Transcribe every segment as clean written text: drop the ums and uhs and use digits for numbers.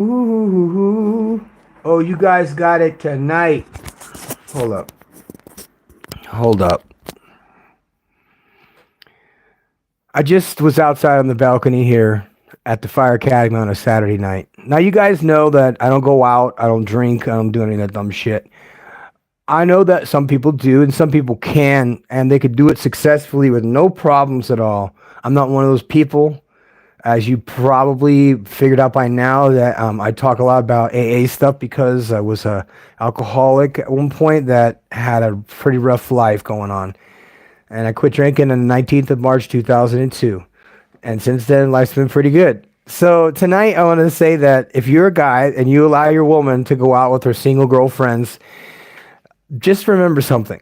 Ooh. Oh, you guys got it tonight. Hold up. Hold up. I just was outside on the balcony here at the Fire Academy on a Saturday night. Now, you guys know that I don't go out, I don't drink, I don't do any of that dumb shit. I know that some people do and some people can, and they could do it successfully with no problems at all. I'm not one of those people. As you probably figured out by now, that I talk a lot about AA stuff because I was a alcoholic at one point that had a pretty rough life going on, and I quit drinking on the 19th of March 2002, and since then life's been pretty good. So tonight I want to say that if you're a guy and you allow your woman to go out with her single girlfriends, just remember something.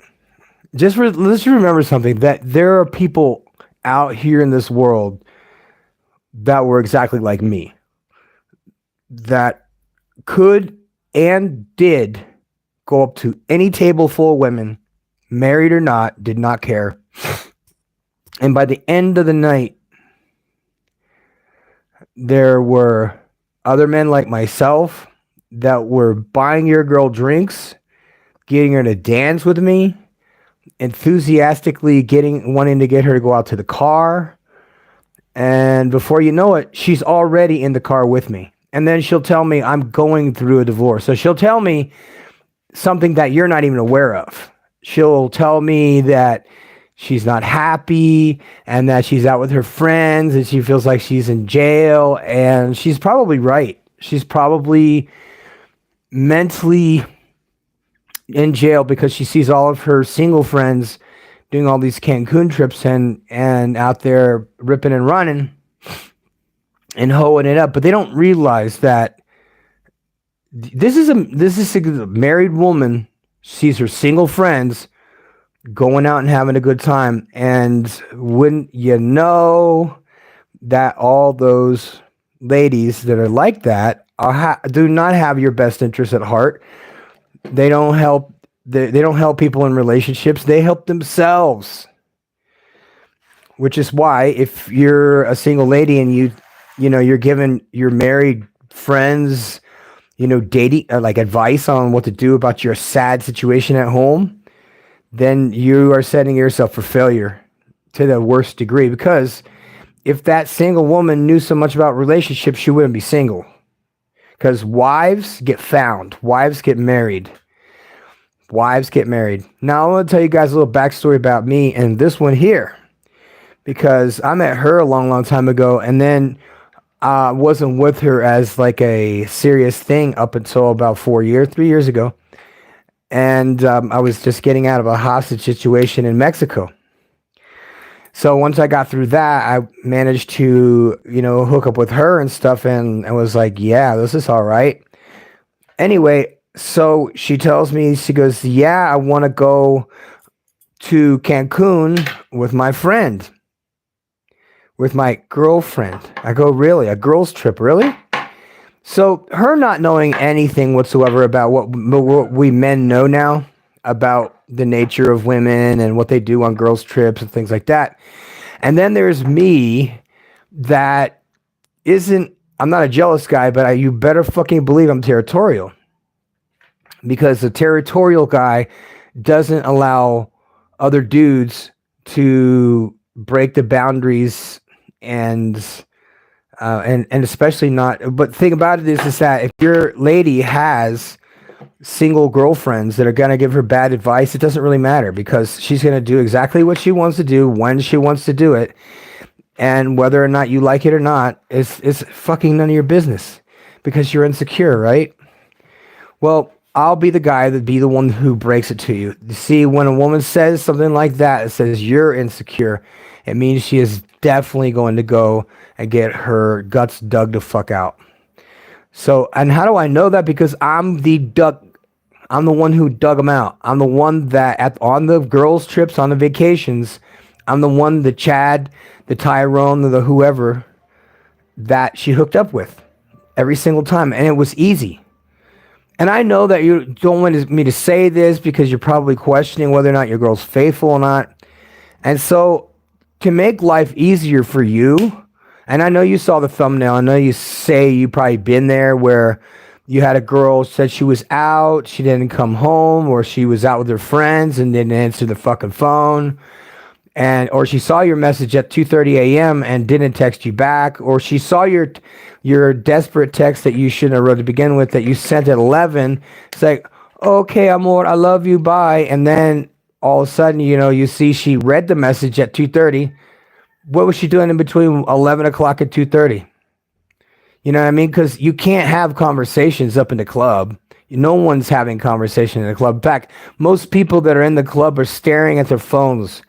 Let's remember something, that there are people out here in this world that were exactly like me, that could and did go up to any table full of women, married or not, did not care. And by the end of the night, there were other men like myself that were buying your girl drinks, getting her to dance with me, enthusiastically wanting to get her to go out to the car. And before you know it, she's already in the car with me. And then she'll tell me I'm going through a divorce. So she'll tell me something that you're not even aware of. She'll tell me that she's not happy and that she's out with her friends and she feels like she's in jail. And she's probably right. She's probably mentally in jail because she sees all of her single friends doing all these Cancun trips and out there ripping and running and hoeing it up. But they don't realize that this is a married woman sees her single friends going out and having a good time. And wouldn't you know that all those ladies that are like that do not have your best interest at heart. They don't help. They don't help people in relationships. They help themselves. Which is why if you're a single lady and you're giving your married friends, dating like advice on what to do about your sad situation at home, then you are setting yourself for failure to the worst degree. Because if that single woman knew so much about relationships, she wouldn't be single. Because wives get found. Wives get married. Wives get married. Now, I want to tell you guys a little backstory about me and this one here. Because I met her a long, long time ago. And then I wasn't with her as like a serious thing up until about 3 years ago. And I was just getting out of a hostage situation in Mexico. So once I got through that, I managed to, hook up with her and stuff. And I was like, yeah, this is all right. Anyway, so she tells me, she goes, yeah, I want to go to Cancun with my friend, with my girlfriend. I go, really? A girl's trip, really? So her not knowing anything whatsoever about what we men know now about the nature of women and what they do on girls' trips and things like that. And then there's me that I'm not a jealous guy, but you better fucking believe I'm territorial. Because the territorial guy doesn't allow other dudes to break the boundaries and especially not. But the thing about it is that if your lady has single girlfriends that are going to give her bad advice, it doesn't really matter because she's going to do exactly what she wants to do when she wants to do it. And whether or not you like it or not, it's fucking none of your business because you're insecure, right? Well, I'll be the guy that be the one who breaks it to you. See, when a woman says something like that, it says you're insecure, it means she is definitely going to go and get her guts dug the fuck out. So, and how do I know that? Because I'm the one who dug them out. I'm the one that on the girls' trips, on the vacations, I'm the one, the Chad, the Tyrone, the whoever that she hooked up with every single time. And it was easy. And I know that you don't want me to say this because you're probably questioning whether or not your girl's faithful or not. And so to make life easier for you And I know you saw the thumbnail. I know you say you probably been there where you had a girl said she was out, she didn't come home, or she was out with her friends and didn't answer the fucking phone. And or she saw your message at 2:30 a.m. and didn't text you back, or she saw your desperate text that you shouldn't have wrote to begin with that you sent at 11. It's like, okay, amor, I love you, bye. And then all of a sudden, you see she read the message at 2:30. What was she doing in between 11 o'clock and 2:30? You know what I mean? Because you can't have conversations up in the club. No one's having conversation in the club. In fact, most people that are in the club are staring at their phones.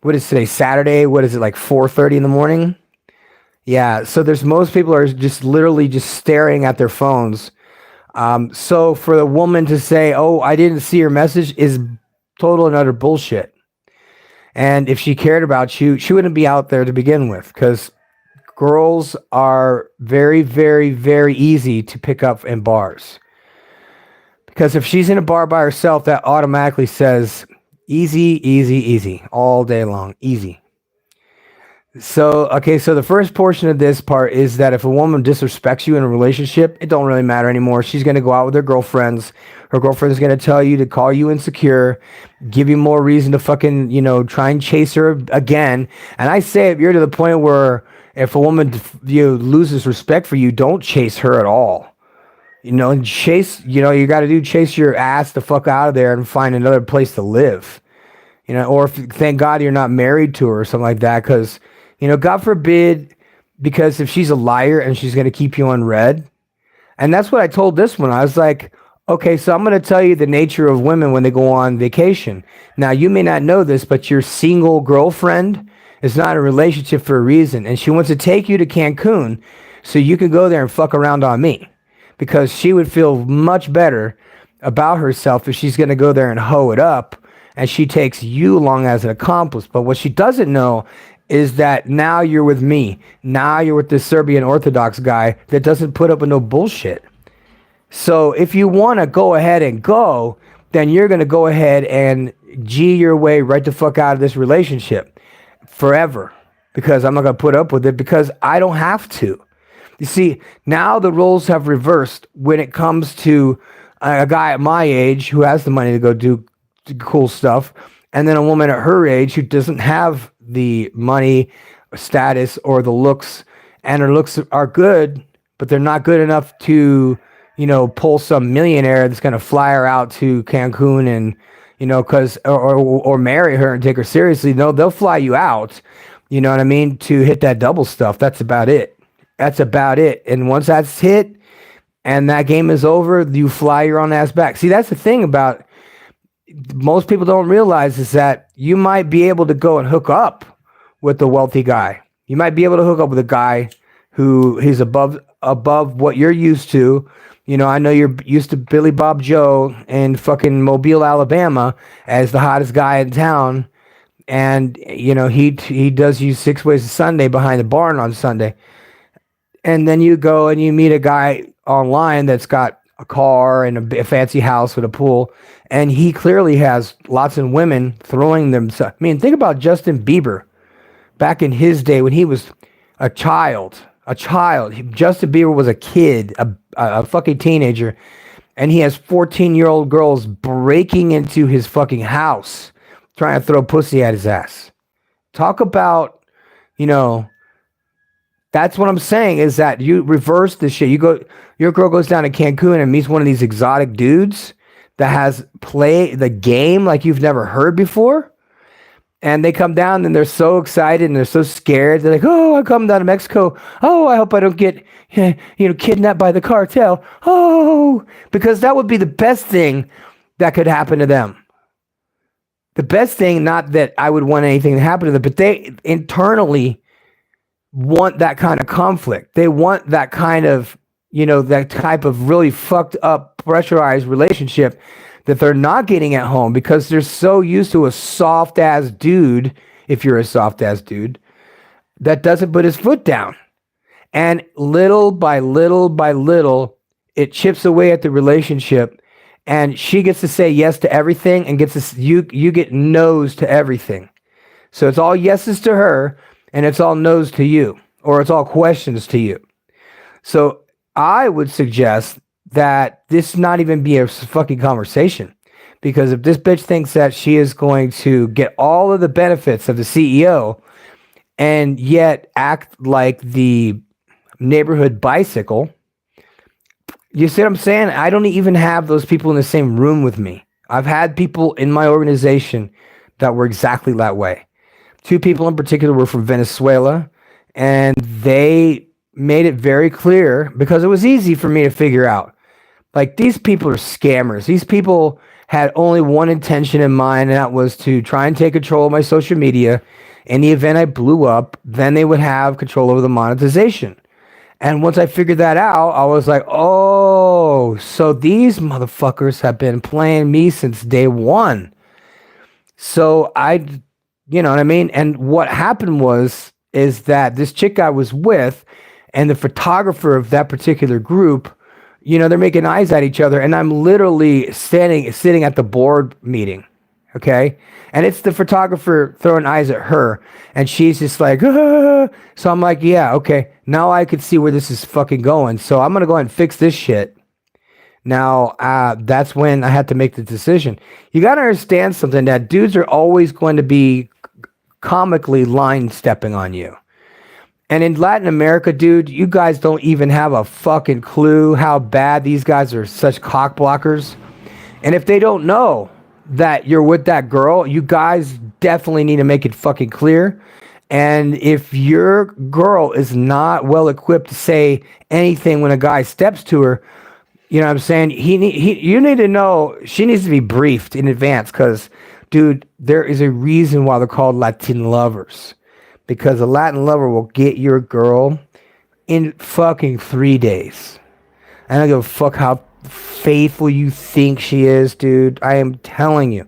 What is today? Saturday? What is it, like 4:30 in the morning? Yeah. So there's most people are just literally just staring at their phones. So for the woman to say, "Oh, I didn't see your message," is total and utter bullshit. And if she cared about you, she wouldn't be out there to begin with, because girls are very, very, very easy to pick up in bars. Because if she's in a bar by herself, that automatically says easy, easy, easy, all day long, easy. So the first portion of this part is that if a woman disrespects you in a relationship, it don't really matter anymore. She's going to go out with her girlfriends. Her girlfriend is going to tell you to call you insecure, give you more reason to fucking, try and chase her again. And I say, if you're to the point where if a woman loses respect for you, don't chase her at all. Chase, you got to chase your ass the fuck out of there and find another place to live. Or thank God you're not married to her or something like that, because God forbid, because if she's a liar and she's going to keep you on red. And that's what I told this one. I was like, okay, so I'm going to tell you the nature of women when they go on vacation. Now, you may not know this, but your single girlfriend is not in a relationship for a reason. And she wants to take you to Cancun so you can go there and fuck around on me, because she would feel much better about herself if she's going to go there and hoe it up and she takes you along as an accomplice. But what she doesn't know is that now you're with me. Now you're with this Serbian Orthodox guy that doesn't put up with no bullshit. So if you want to go ahead and go, then you're going to go ahead and G your way right the fuck out of this relationship forever, because I'm not going to put up with it, because I don't have to. You see, now the roles have reversed when it comes to a guy at my age who has the money to go do cool stuff, and then a woman at her age who doesn't have the money, status, or the looks, and her looks are good, but they're not good enough to, pull some millionaire that's going to fly her out to Cancun and, or marry her and take her seriously. No, they'll fly you out, you know what I mean, to hit that double stuff. That's about it. That's about it. And once that's hit and that game is over, you fly your own ass back. See, that's the thing about most people don't realize, is that you might be able to go and hook up with the wealthy guy. You might be able to hook up with a guy who is above what you're used to. I know you're used to Billy Bob Joe in fucking Mobile, Alabama as the hottest guy in town. And, he does you 6 ways to Sunday behind the barn on Sunday. And then you go and you meet a guy online that's got a car and a fancy house with a pool, and he clearly has lots of women throwing themselves. I mean, think about Justin Bieber back in his day when he was a child. Justin Bieber was a kid, a fucking teenager, and he has 14-year-old girls breaking into his fucking house trying to throw pussy at his ass. Talk about, that's what I'm saying, is that you reverse this shit. Your girl goes down to Cancun and meets one of these exotic dudes that has play the game like you've never heard before. And they come down and they're so excited and they're so scared. They're like, oh, I come down to Mexico. Oh, I hope I don't get, kidnapped by the cartel. Oh, because that would be the best thing that could happen to them. The best thing, not that I would want anything to happen to them, but they internally want that kind of conflict. They want that kind of, that type of really fucked up, pressurized relationship that they're not getting at home, because they're so used to a soft ass dude, if you're a soft ass dude, that doesn't put his foot down. And little by little by little, it chips away at the relationship, and she gets to say yes to everything and you get no's to everything. So it's all yeses to her and it's all no's to you. or it's all questions to you. So I would suggest that this not even be a fucking conversation. Because if this bitch thinks that she is going to get all of the benefits of the CEO and yet act like the neighborhood bicycle, you see what I'm saying? I don't even have those people in the same room with me. I've had people in my organization that were exactly that way. Two people in particular were from Venezuela, and they made it very clear because it was easy for me to figure out. Like, these people are scammers. These people had only one intention in mind, and that was to try and take control of my social media. In the event I blew up, then they would have control over the monetization. And once I figured that out, I was like, oh, so these motherfuckers have been playing me since day one. So you know what I mean? And what happened is that this chick I was with and the photographer of that particular group, you know, they're making eyes at each other. And I'm literally sitting at the board meeting. Okay. And it's the photographer throwing eyes at her. And she's just like, ah. So I'm like, yeah, okay. Now I could see where this is fucking going. So I'm going to go ahead and fix this shit. Now, that's when I had to make the decision. You got to understand something, that dudes are always going to be comically line stepping on you. And in Latin America, dude, you guys don't even have a fucking clue how bad these guys are, such cock blockers. And if they don't know that you're with that girl, you guys definitely need to make it fucking clear. And if your girl is not well equipped to say anything when a guy steps to her, you know what I'm saying? You need to know, she needs to be briefed in advance, because, dude, there is a reason why they're called Latin lovers. Because a Latin lover will get your girl in fucking 3 days. I don't give a fuck how faithful you think she is, dude. I am telling you.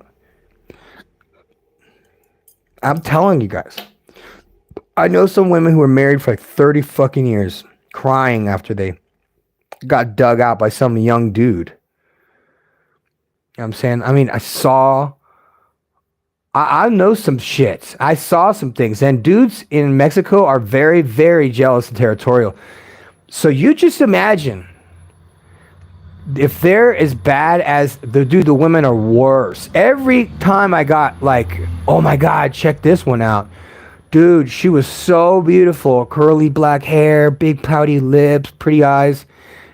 I'm telling you guys. I know some women who were married for like 30 fucking years, crying after they got dug out by some young dude. You know what I'm saying? I mean, I know some shit. I saw some things. And dudes in Mexico are very, very jealous and territorial. So you just imagine, if they're as bad as the women are worse. Every time I got like, oh my God, check this one out. Dude, she was so beautiful. Curly black hair, big pouty lips, pretty eyes.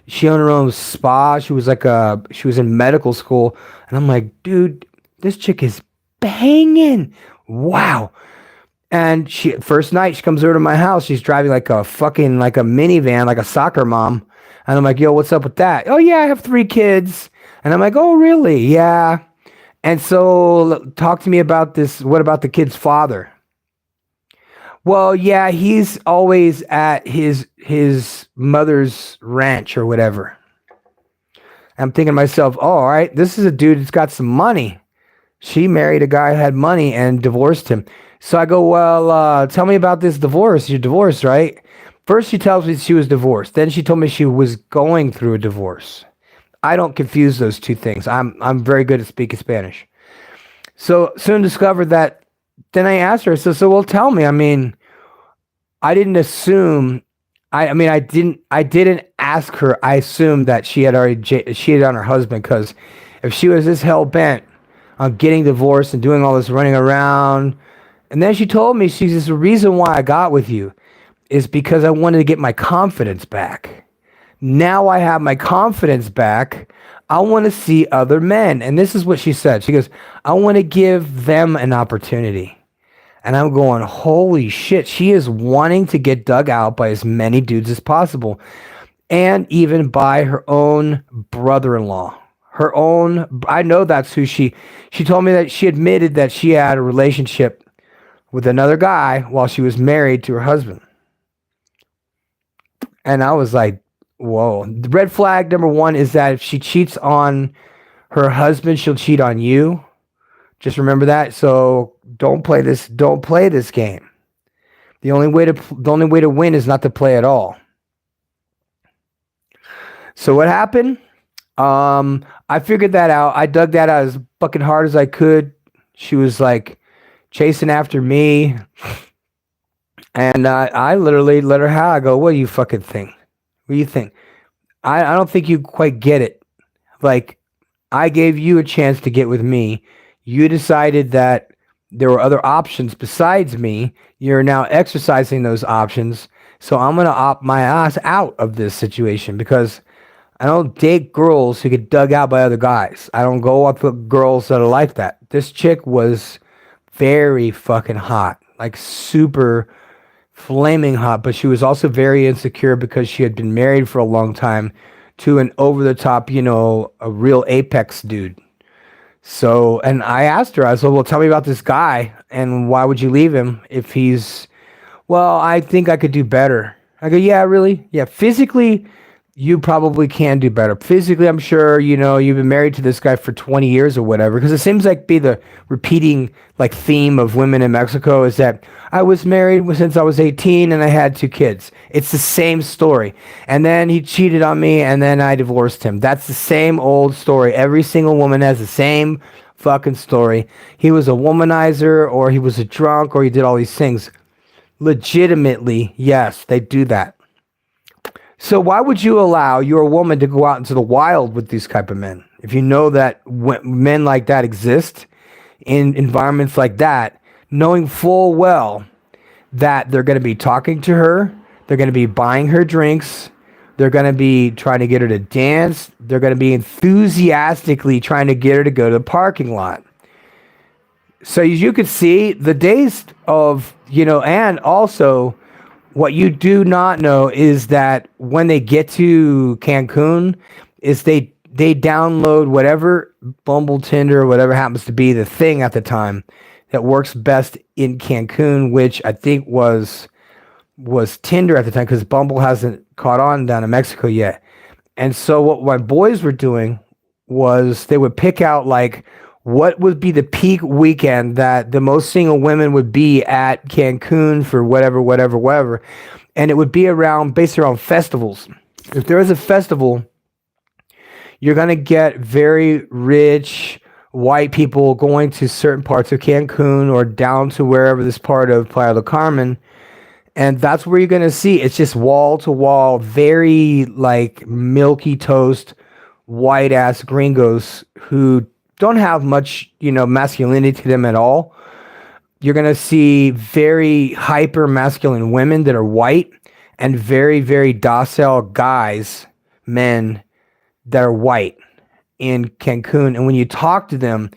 She owned her own spa. She was in medical school. And I'm like, dude, this chick is banging. Wow. And first night she comes over to my house. She's driving like a minivan, like a soccer mom. And I'm like, yo, what's up with that? Oh yeah, I have 3 kids. And I'm like, oh really? Yeah. And so talk to me about this. What about the kid's father? Well, yeah, he's always at his mother's ranch or whatever. I'm thinking to myself, oh, all right, this is a dude that's got some money. She married a guy who had money and divorced him. So I go, well, tell me about this divorce. You're divorced, right? First, she tells me she was divorced. Then she told me she was going through a divorce. I don't confuse those two things. I'm very good at speaking Spanish. So soon discovered that. Then I asked her, so well, tell me. I mean, I didn't assume. I didn't ask her. I assumed that she had already cheated on her husband, because if she was this hell bent on getting divorced and doing all this running around, and then she told me, she says, the reason why I got with you is because I wanted to get my confidence back. Now I have my confidence back. I want to see other men. And this is what she said. She goes, I want to give them an opportunity. And I'm going, holy shit. She is wanting to get dug out by as many dudes as possible. And even by her own brother-in-law. I know that's who she told me that she admitted that she had a relationship with another guy while she was married to her husband. And I was like, whoa. The red flag number 1 is that if she cheats on her husband, she'll cheat on you. Just remember that. So don't play this game. The only way to win is not to play at all. So what happened? I figured that out. I dug that out as fucking hard as I could. She was like chasing after me. And I literally let her have. I go, what do you fucking think? What do you think? I don't think you quite get it. Like, I gave you a chance to get with me. You decided that there were other options besides me. You're now exercising those options. So I'm going to opt my ass out of this situation because I don't date girls who get dug out by other guys. I don't go up with girls that are like that. This chick was very fucking hot, like super flaming hot, but she was also very insecure because she had been married for a long time to an over the top, a real apex dude. So, and I asked her, I said, well, tell me about this guy and why would you leave him if he's, well, I think I could do better. I go, yeah, really? Yeah, physically, you probably can do better. Physically, I'm sure, you've been married to this guy for 20 years or whatever, because it seems like be the repeating like theme of women in Mexico is that I was married since I was 18 and I had 2 kids. It's the same story. And then he cheated on me and then I divorced him. That's the same old story. Every single woman has the same fucking story. He was a womanizer or he was a drunk or he did all these things. Legitimately, yes, they do that. So why would you allow your woman to go out into the wild with these type of men? If you know that men like that exist in environments like that, knowing full well that they're going to be talking to her, they're going to be buying her drinks, they're going to be trying to get her to dance, they're going to be enthusiastically trying to get her to go to the parking lot. So as you could see, the days of, and also what you do not know is that when they get to Cancun, is they download whatever Bumble, Tinder, whatever happens to be the thing at the time that works best in Cancun, which I think was Tinder at the time because Bumble hasn't caught on down in Mexico yet. And so what my boys were doing was they would pick out like what would be the peak weekend that the most single women would be at Cancun for whatever. And it would be based around festivals. If there is a festival, you're going to get very rich white people going to certain parts of Cancun or down to wherever this part of Playa del Carmen. And that's where you're going to see it's just wall to wall, very like milky toast, white ass gringos who don't have much, masculinity to them at all. You're going to see very hyper masculine women that are white and very, very docile guys, men that are white in Cancun. And when you talk to them,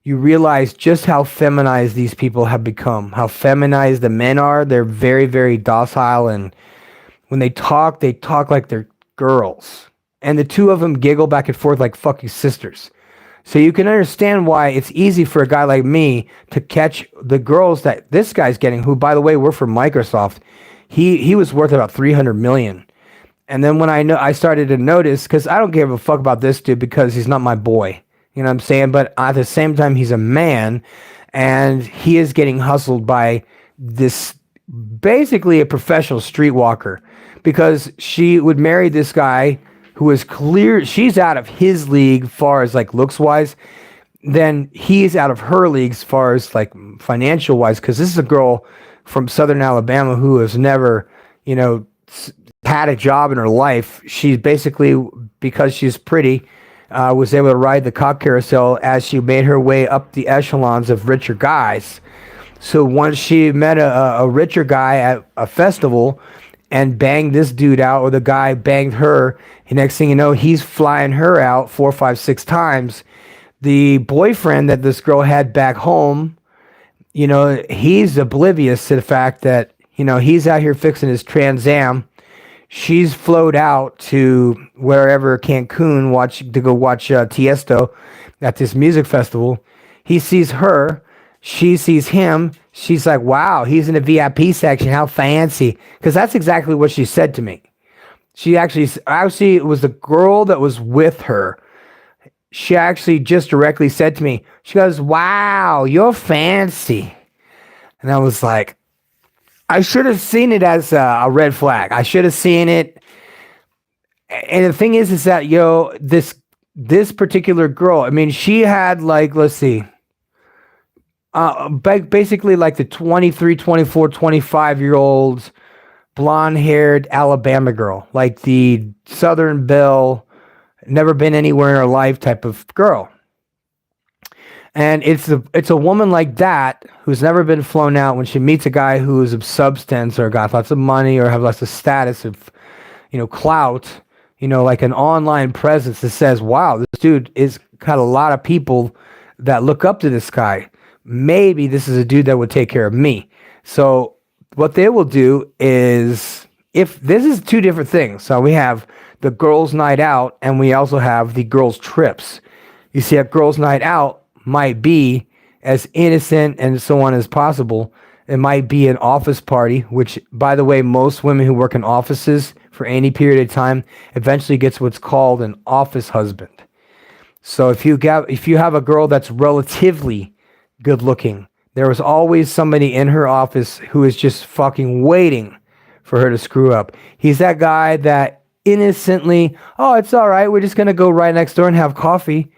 you realize just how feminized these people have become, how feminized the men are. They're very, very docile. And when they talk like they're girls. And the two of them giggle back and forth like fucking sisters. So you can understand why it's easy for a guy like me to catch the girls that this guy's getting, who, by the way, were from Microsoft. He was worth about 300 million. And then when I started to notice, because I don't give a fuck about this dude because he's not my boy. You know what I'm saying? But at the same time, he's a man and he is getting hustled by this, basically a professional streetwalker, because she would marry this guy who is clear, she's out of his league far as like looks wise, then he's out of her league as far as like financial wise, because this is a girl from Southern Alabama who has never, had a job in her life. She's basically, because she's pretty, was able to ride the cock carousel as she made her way up the echelons of richer guys. So once she met a richer guy at a festival and banged this dude out, or the guy banged her, and next thing you know, he's flying her out 4, 5, 6 times. The boyfriend that this girl had back home, he's oblivious to the fact that, he's out here fixing his Trans Am. She's flowed out to wherever Cancun to go watch Tiesto at this music festival. He sees her. She sees him. She's like, wow, he's in the VIP section. How fancy. Because that's exactly what she said to me. She actually, it was the girl that was with her. She actually just directly said to me, she goes, wow, you're fancy. And I was like, I should have seen it as a red flag. I should have seen it. And the thing is that, this particular girl, I mean, she had like, let's see, Basically like the 23, 24, 25 year olds, blonde haired Alabama girl, like the Southern Belle, never been anywhere in her life type of girl. And it's a woman like that who's never been flown out when she meets a guy who is of substance or got lots of money or have lots of status of, clout, like an online presence that says, wow, this dude is got a lot of people that look up to this guy. Maybe this is a dude that would take care of me. So what they will do is, if this is two different things. So we have the girls' night out and we also have the girls' trips. You see, a girls' night out might be as innocent and so on as possible. It might be an office party, which, by the way, most women who work in offices for any period of time eventually gets what's called an office husband. So if you have a girl that's relatively good looking, there was always somebody in her office who is just fucking waiting for her to screw up. He's that guy that innocently, oh, it's all right, we're just going to go right next door and have coffee,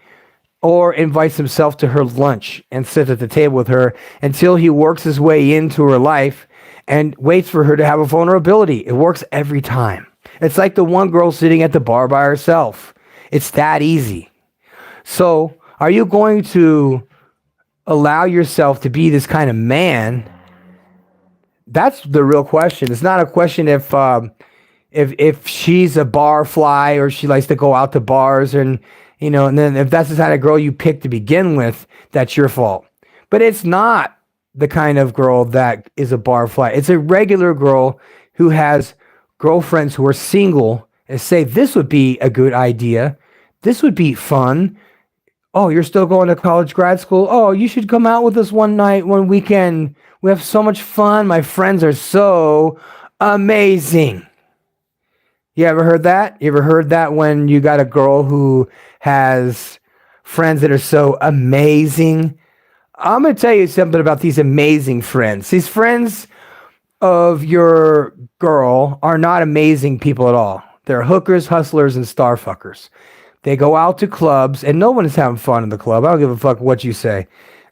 or invites himself to her lunch and sits at the table with her until he works his way into her life and waits for her to have a vulnerability. It works every time. It's like the one girl sitting at the bar by herself. It's that easy. So are you going to allow yourself to be this kind of man? That's the real question. It's not a question if she's a bar fly or she likes to go out to bars and then if that's the kind of girl you pick to begin with, that's your fault. But it's not the kind of girl that is a bar fly. It's a regular girl who has girlfriends who are single and say, this would be a good idea. This would be fun. Oh, you're still going to college, grad school? Oh, you should come out with us one night, one weekend. We have so much fun. My friends are so amazing. You ever heard that? You ever heard that when you got a girl who has friends that are so amazing? I'm going to tell you something about these amazing friends. These friends of your girl are not amazing people at all. They're hookers, hustlers, and starfuckers. They go out to clubs, and no one is having fun in the club. I don't give a fuck what you say.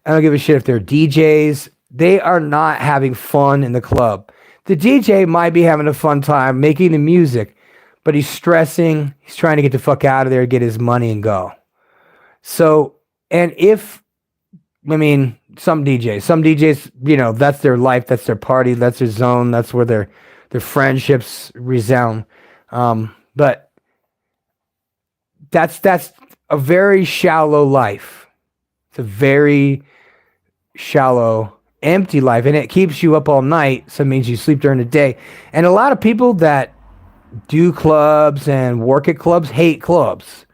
I don't give a shit if they're DJs. They are not having fun in the club. The DJ might be having a fun time making the music, but he's stressing. He's trying to get the fuck out of there, get his money, and go. So, and some DJs, that's their life, that's their party, that's their zone, that's where their friendships resound. But that's a very shallow life. It's a very shallow, empty life, and it keeps you up all night, so it means you sleep during the day. And a lot of people that do clubs and work at clubs hate clubs.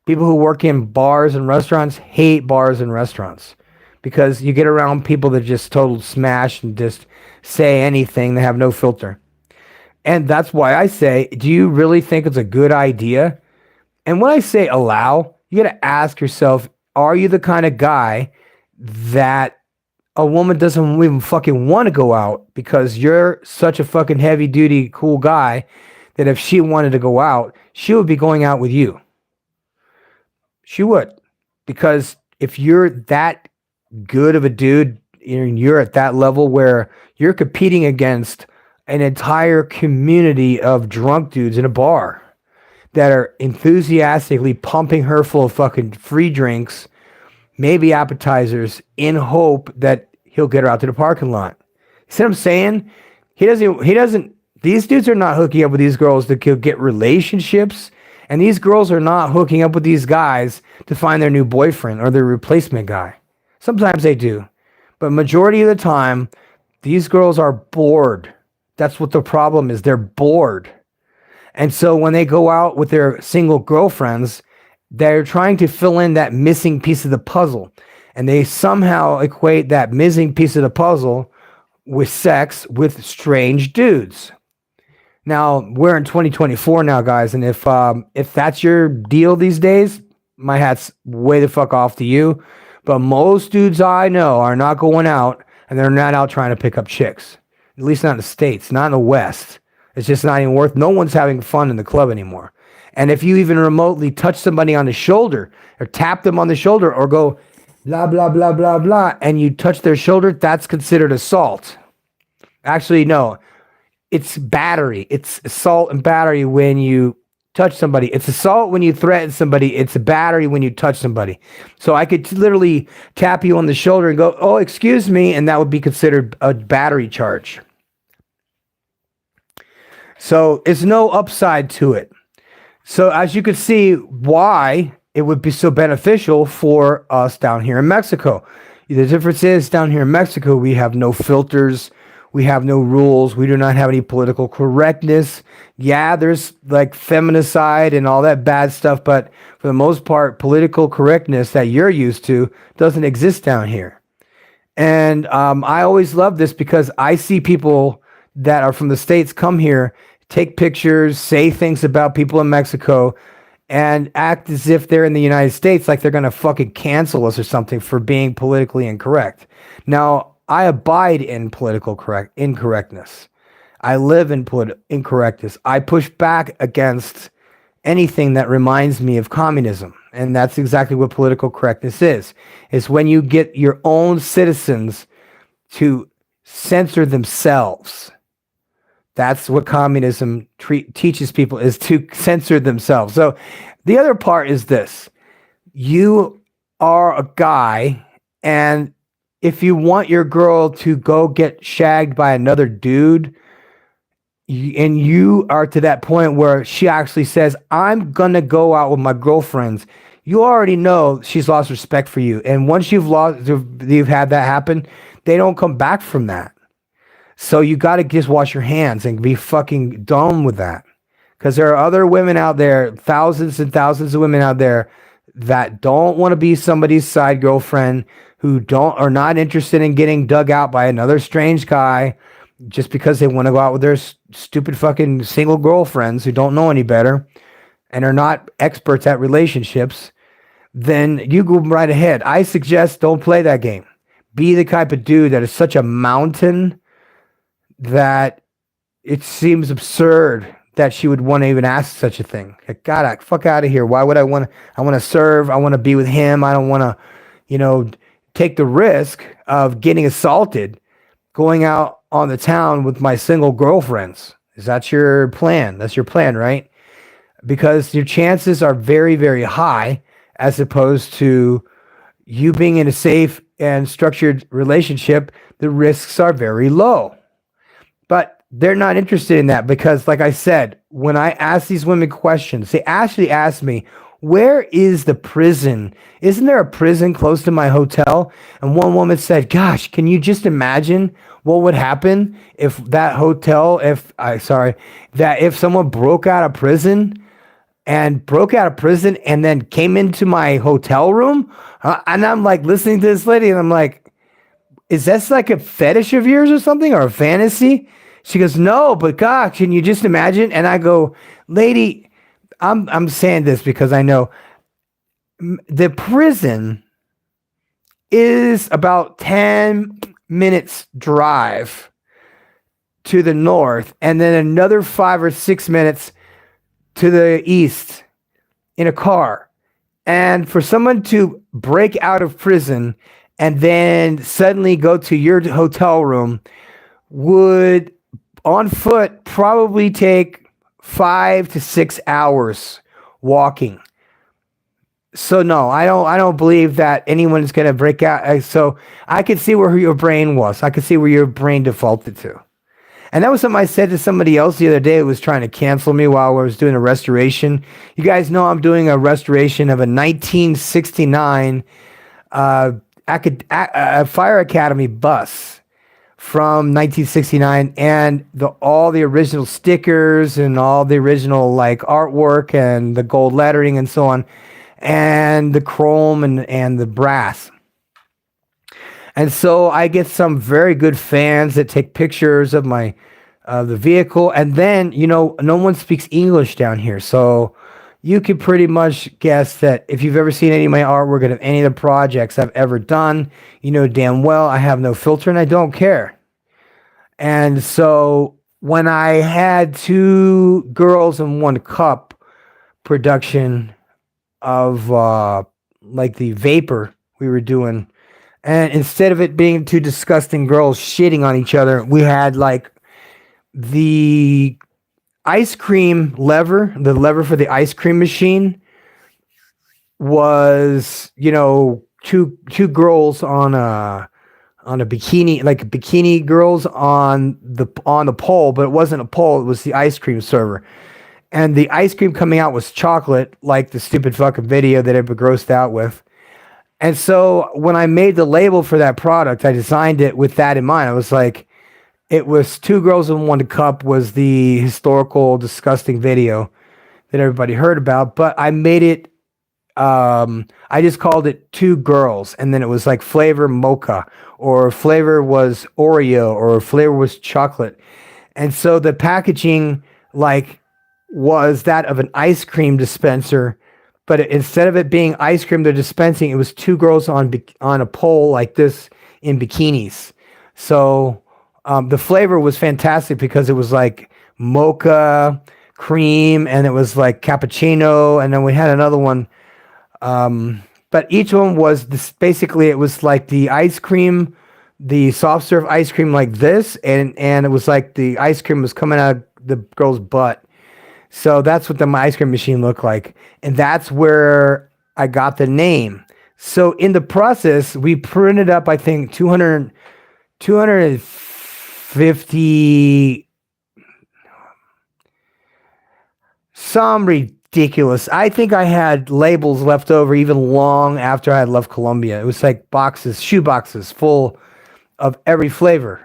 People who work in bars and restaurants hate bars and restaurants because you get around people that just total smash and just say anything. They have no filter. And that's why I say, do you really think it's a good idea? And when I say allow, you got to ask yourself, are you the kind of guy that a woman doesn't even fucking want to go out because you're such a fucking heavy duty, cool guy that if she wanted to go out, she would be going out with you. She would. Because if you're that good of a dude, you're at that level where you're competing against an entire community of drunk dudes in a bar that are enthusiastically pumping her full of fucking free drinks, maybe appetizers, in hope that he'll get her out to the parking lot. You see what I'm saying? He doesn't, these dudes are not hooking up with these girls to get relationships, and these girls are not hooking up with these guys to find their new boyfriend or their replacement guy. Sometimes they do, but majority of the time, these girls are bored. That's what the problem is. They're bored. And so when they go out with their single girlfriends, they're trying to fill in that missing piece of the puzzle. And they somehow equate that missing piece of the puzzle with sex with strange dudes. Now, we're in 2024 now, guys. And if that's your deal these days, my hat's way the fuck off to you. But most dudes I know are not going out, and they're not out trying to pick up chicks. At least not in the States, not in the West. It's just not even worth. No one's having fun in the club anymore. And if you even remotely touch somebody on the shoulder or tap them on the shoulder or go, blah, blah, blah, blah, blah, and you touch their shoulder, that's considered assault. Actually, no, it's battery. It's assault and battery when you touch somebody. It's assault when you threaten somebody. It's a battery when you touch somebody. So I could literally tap you on the shoulder and go, "Oh, excuse me," and that would be considered a battery charge. So it's no upside to it. So as you can see, why it would be so beneficial for us down here in Mexico. The difference is down here in Mexico, we have no filters. We have no rules. We do not have any political correctness. Yeah, there's like feminicide and all that bad stuff, but for the most part, political correctness that you're used to doesn't exist down here. And I always love this because I see people that are from the States come here, take pictures, say things about people in Mexico, and act as if they're in the United States, like they're going to fucking cancel us or something for being politically incorrect. Now, I abide in political incorrectness. I live in incorrectness. I push back against anything that reminds me of communism. And that's exactly what political correctness is. It's when you get your own citizens to censor themselves. That's what communism teaches people, is to censor themselves. So the other part is this. You are a guy, and if you want your girl to go get shagged by another dude, and you are to that point where she actually says, "I'm going to go out with my girlfriends," you already know she's lost respect for you. And once you've had that happen, they don't come back from that. So you got to just wash your hands and be fucking done with that. Because there are other women out there, thousands and thousands of women out there that don't want to be somebody's side girlfriend, who are not interested in getting dug out by another strange guy just because they want to go out with their stupid fucking single girlfriends who don't know any better and are not experts at relationships. Then you go right ahead. I suggest don't play that game. Be the type of dude that is such a mountain that it seems absurd that she would want to even ask such a thing. Like, God, fuck out of here. Why would I want to? I want to serve. I want to be with him. I don't want to, take the risk of getting assaulted going out on the town with my single girlfriends. Is that your plan? That's your plan, right? Because your chances are very, very high as opposed to you being in a safe and structured relationship. The risks are very low. But they're not interested in that because, like I said, when I ask these women questions, they actually ask me, "Where is the prison? Isn't there a prison close to my hotel?" And one woman said, "Gosh, can you just imagine what would happen if that hotel, if someone broke out of prison and then came into my hotel room?" And I'm like listening to this lady and I'm like, "Is this like a fetish of yours or something, or a fantasy?" She goes, "No, but God, can you just imagine?" And I go, "Lady, I'm saying this because I know the prison is about 10 minutes drive to the north and then another 5 or 6 minutes to the east in a car. And for someone to break out of prison and then suddenly go to your hotel room would on foot probably take 5 to 6 hours walking. So no, I don't believe that anyone's going to break out. So I could see where your brain was. I could see where your brain defaulted to. And that was something I said to somebody else the other day who was trying to cancel me while I was doing a restoration. You guys know I'm doing a restoration of a 1969 Fire Academy bus from 1969, and all the original stickers and all the original like artwork and the gold lettering and so on, and the chrome and the brass. And so I get some very good fans that take pictures of my the vehicle, and then no one speaks English down here, so you can pretty much guess that if you've ever seen any of my artwork and any of the projects I've ever done, you know damn well I have no filter and I don't care. And so when I had 2 Girls and 1 Cup production of like the Vapor, we were doing. And instead of it being two disgusting girls shitting on each other, we had like the ice cream lever, the lever for the ice cream machine was, two girls on a bikini, like bikini girls on the pole, but it wasn't a pole, it was the ice cream server. And the ice cream coming out was chocolate, like the stupid fucking video that everybody grossed out with. And so when I made the label for that product, I designed it with that in mind. I was like, it was Two Girls in One Cup was the historical, disgusting video that everybody heard about, but I made it, I just called it Two Girls, and then it was like flavor mocha, or flavor was Oreo, or flavor was chocolate. And so the packaging, like, was that of an ice cream dispenser, but instead of it being ice cream they're dispensing, it was two girls on a pole like this in bikinis. So the flavor was fantastic because it was like mocha cream, and it was like cappuccino, and then we had another one. But each one was this, basically it was like the ice cream, the soft serve ice cream like this, and it was like the ice cream was coming out of the girl's butt. So that's what the ice cream machine looked like. And that's where I got the name. So in the process, we printed up, I think, 250, some ridiculous. I think I had labels left over even long after I had left Colombia. It was like boxes, shoe boxes full of every flavor.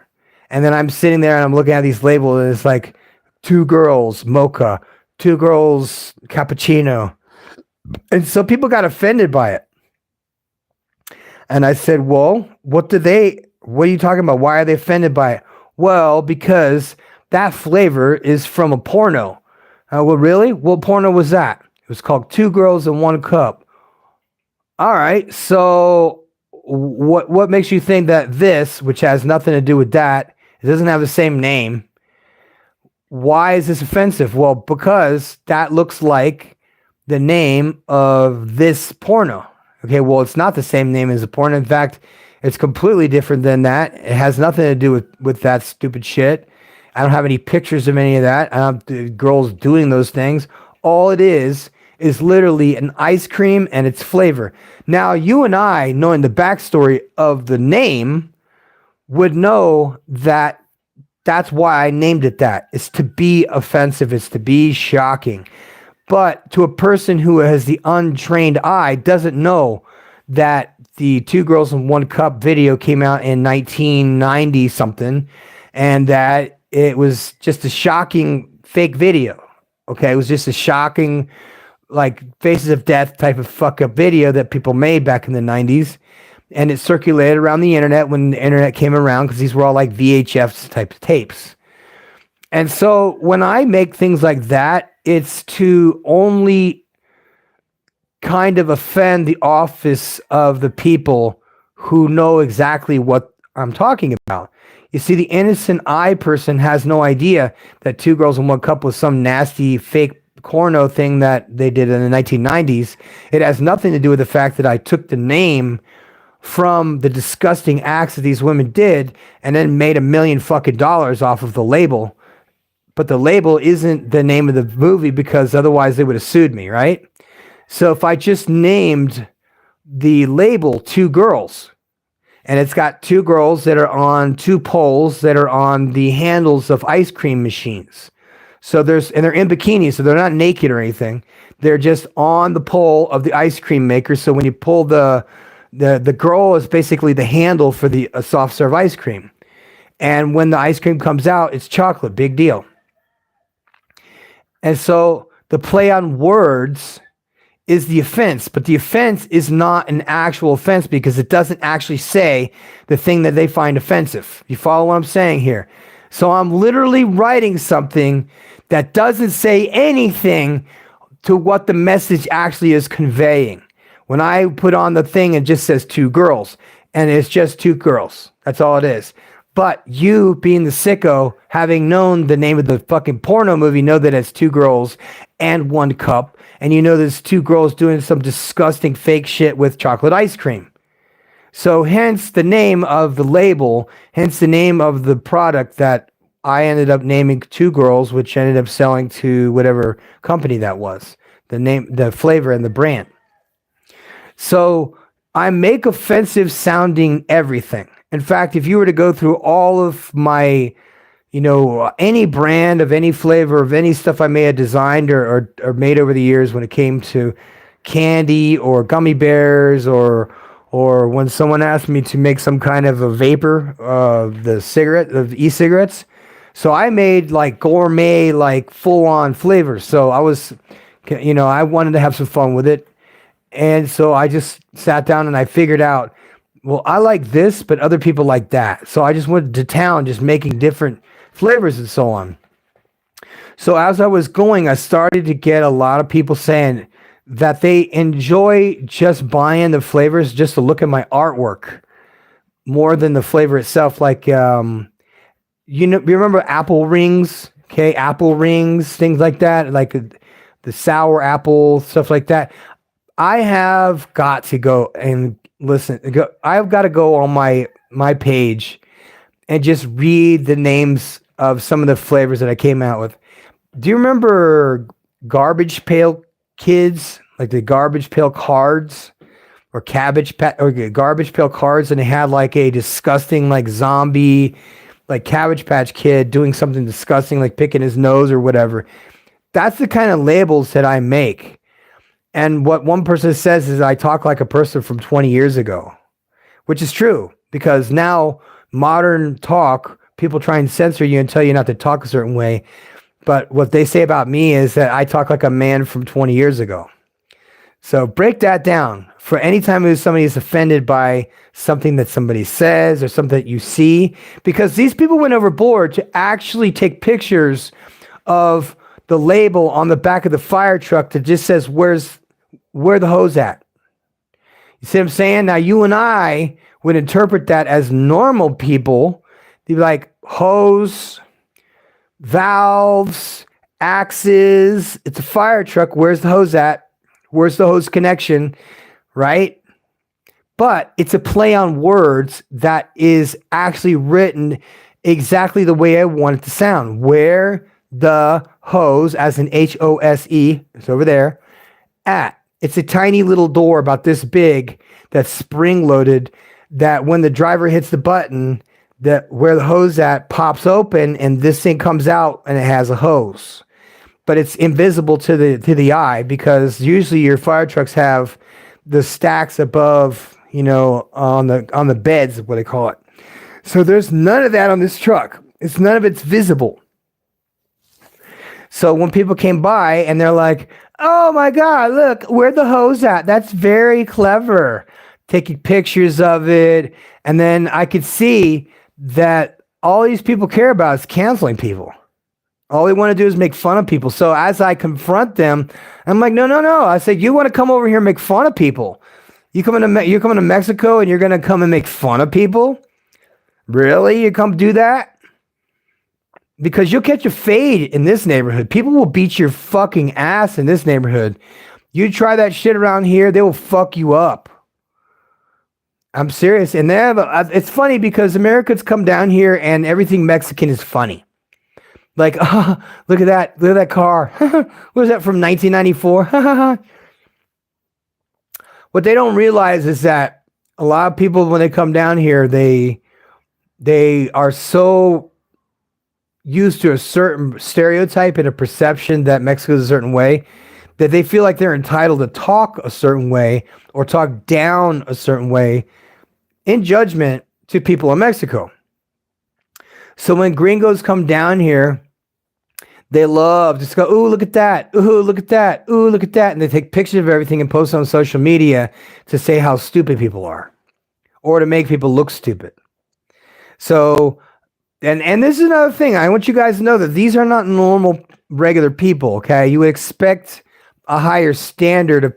And then I'm sitting there and I'm looking at these labels, and it's like Two Girls mocha, Two Girls cappuccino. And so people got offended by it. And I said, well, what are you talking about? Why are they offended by it? Well, because that flavor is from a porno. Well, really? What porno was that? It was called Two Girls in One Cup. All right. So what makes you think that this, which has nothing to do with that, it doesn't have the same name, why is this offensive? Well, because that looks like the name of this porno. Okay, well, it's not the same name as the porno. In fact, it's completely different than that. It has nothing to do with that stupid shit. I don't have any pictures of any of that. I don't have the girls doing those things. All it is literally an ice cream and its flavor. Now, you and I, knowing the backstory of the name, would know that that's why I named it that. It's to be offensive. It's to be shocking. But to a person who has the untrained eye, doesn't know that the Two Girls in One Cup video came out in 1990 something, and that it was just a shocking fake video. Okay, it was just a shocking, like, Faces of Death type of fuck up video that people made back in the 90s. And it circulated around the internet when the internet came around, because these were all like VHS type tapes. And so when I make things like that, it's to only kind of offend the office of the people who know exactly what I'm talking about. You see, the innocent eye person has no idea that Two Girls in One Cup was some nasty fake porno thing that they did in the 1990s. It has nothing to do with the fact that I took the name from the disgusting acts that these women did and then made $1 million fucking off of the label. But the label isn't the name of the movie, because otherwise they would have sued me, right? So if I just named the label Two Girls, and it's got two girls that are on two poles that are on the handles of ice cream machines. So they're in bikinis, so they're not naked or anything. They're just on the pole of the ice cream maker. So when you pull the girl is basically the handle for the soft serve ice cream. And when the ice cream comes out, it's chocolate, big deal. And so the play on words is the offense, but the offense is not an actual offense, because it doesn't actually say the thing that they find offensive. You follow what I'm saying here? So I'm literally writing something that doesn't say anything to what the message actually is conveying. When I put on the thing, it just says Two Girls, and it's just two girls. That's all it is. But you, being the sicko, having known the name of the fucking porno movie, know that it's Two Girls and One Cup, and you know there's two girls doing some disgusting fake shit with chocolate ice cream. So hence the name of the label, hence the name of the product that I ended up naming two girls, which ended up selling to whatever company that was. The name, the flavor, and the brand. So I make offensive sounding everything. In fact, if you were to go through all of my, any brand of any flavor of any stuff I may have designed or made over the years when it came to candy or gummy bears or when someone asked me to make some kind of a vapor of of e-cigarettes. So I made like gourmet, like full on flavors. So I wanted to have some fun with it. And so I just sat down and I figured out, well, I like this, but other people like that. So I just went to town just making different flavors and so on. So as I was going, I started to get a lot of people saying that they enjoy just buying the flavors just to look at my artwork more than the flavor itself. Like, you remember apple rings? Okay, apple rings, things like that, like the sour apple, stuff like that. I have got to go and listen. I've got to go on my page and just read the names of some of the flavors that I came out with. Do you remember Garbage Pail Kids, like the Garbage Pail Cards, or Garbage Pail Cards, and they had like a disgusting like zombie, like Cabbage Patch Kid doing something disgusting, like picking his nose or whatever. That's the kind of labels that I make. And what one person says is I talk like a person from 20 years ago, which is true, because now modern talk, people try and censor you and tell you not to talk a certain way. But what they say about me is that I talk like a man from 20 years ago. So break that down. For any time somebody is offended by something that somebody says or something that you see, because these people went overboard to actually take pictures of the label on the back of the fire truck that just says, where the hose at? You see what I'm saying? Now you and I would interpret that as normal people. They'd be like, hose, valves, axes. It's a fire truck. Where's the hose at? Where's the hose connection? Right? But it's a play on words that is actually written exactly the way I want it to sound. Where the hose, as in HOSE, it's over there, at. It's a tiny little door about this big that's spring loaded, that when the driver hits the button, that where the hose at pops open and this thing comes out and it has a hose. But it's invisible to the eye, because usually your fire trucks have the stacks above, on the beds, what they call it. So there's none of that on this truck. None of it's visible. So when people came by and they're like, oh my God, look, where'd the hose at? That's very clever. Taking pictures of it. And then I could see that all these people care about is canceling people. All they want to do is make fun of people. So as I confront them, I'm like, no. I said, you want to come over here and make fun of people? You're coming to Mexico and you're going to come and make fun of people? Really? You come do that? Because you'll catch a fade in this neighborhood. People will beat your fucking ass in this neighborhood. You try that shit around here, they will fuck you up. I'm serious. And it's funny because Americans come down here and everything Mexican is funny. Like, oh, look at that. Look at that car. What was that, from 1994? What they don't realize is that a lot of people, when they come down here, they are so used to a certain stereotype and a perception that Mexico is a certain way, that they feel like they're entitled to talk a certain way or talk down a certain way in judgment to people in Mexico. So when gringos come down here, they love to go, ooh, look at that. Ooh, look at that. Ooh, look at that. And they take pictures of everything and post on social media to say how stupid people are or to make people look stupid. So, and this is another thing. I want you guys to know that these are not normal, regular people, okay? You would expect a higher standard of,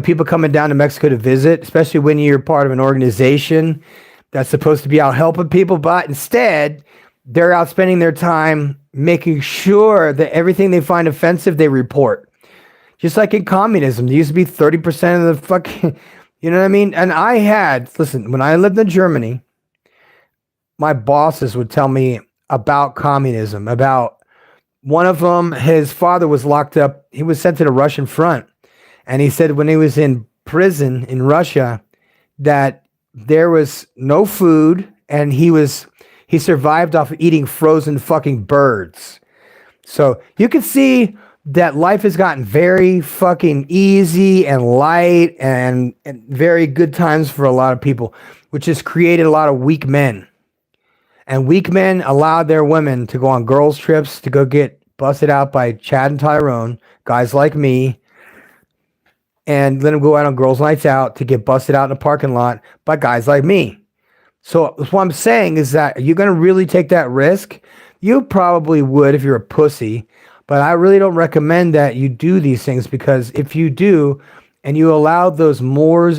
people coming down to Mexico to visit, especially when you're part of an organization that's supposed to be out helping people. But instead, they're out spending their time making sure that everything they find offensive, they report. Just like in communism, there used to be 30% of the fucking, You know what I mean? And listen, when I lived in Germany, my bosses would tell me about communism, about one of them, his father was locked up. He was sent to the Russian front. And he said when he was in prison in Russia that there was no food and he survived off of eating frozen fucking birds. So you can see that life has gotten very fucking easy and light and very good times for a lot of people, which has created a lot of weak men. And weak men allowed their women to go on girls' trips to go get busted out by Chad and Tyrone, guys like me, and let them go out on girls' nights out to get busted out in the parking lot by guys like me. So what I'm saying is that you're going to really take that risk. You probably would if you're a pussy, but I really don't recommend that you do these things, because if you do and you allow those more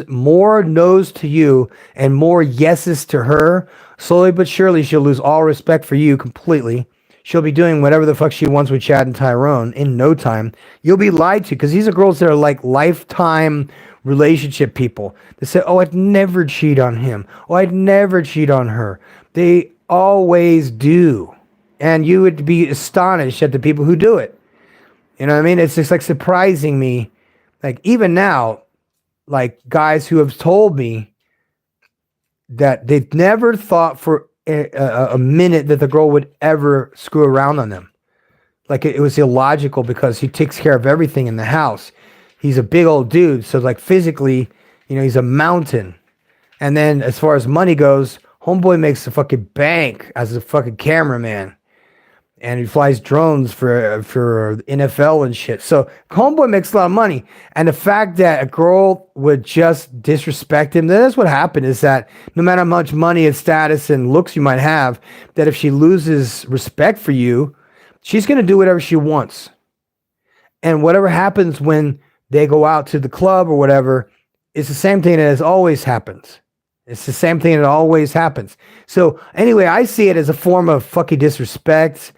no's to you and more yeses to her, slowly but surely she'll lose all respect for you completely. She'll be doing whatever the fuck she wants with Chad and Tyrone in no time. You'll be lied to, because these are girls that are like lifetime relationship people. They say, oh, I'd never cheat on him. Oh, I'd never cheat on her. They always do. And you would be astonished at the people who do it. You know what I mean? It's just like surprising me. Like even now, like guys who have told me that they've never thought for a minute that the girl would ever screw around on them. Like it was illogical, because he takes care of everything in the house. He's a big old dude. So like physically, he's a mountain. And then as far as money goes, homeboy makes a fucking bank as a fucking cameraman. And he flies drones for NFL and shit. So homeboy makes a lot of money. And the fact that a girl would just disrespect him, that's what happened, is that no matter how much money and status and looks you might have, that if she loses respect for you, she's going to do whatever she wants. And whatever happens when they go out to the club or whatever, it's the same thing that always happens. It's the same thing that always happens. So anyway, I see it as a form of fucking disrespect.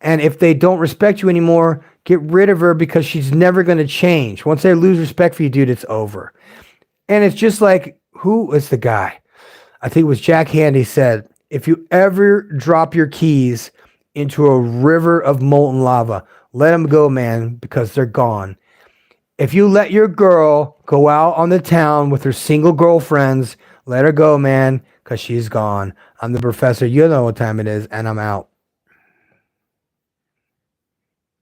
And if they don't respect you anymore, get rid of her, because she's never going to change. Once they lose respect for you, dude, it's over. And it's just like, who was the guy? I think it was Jack Handy said, if you ever drop your keys into a river of molten lava, let them go, man, because they're gone. If you let your girl go out on the town with her single girlfriends, let her go, man, because she's gone. I'm the professor. You know what time it is, and I'm out.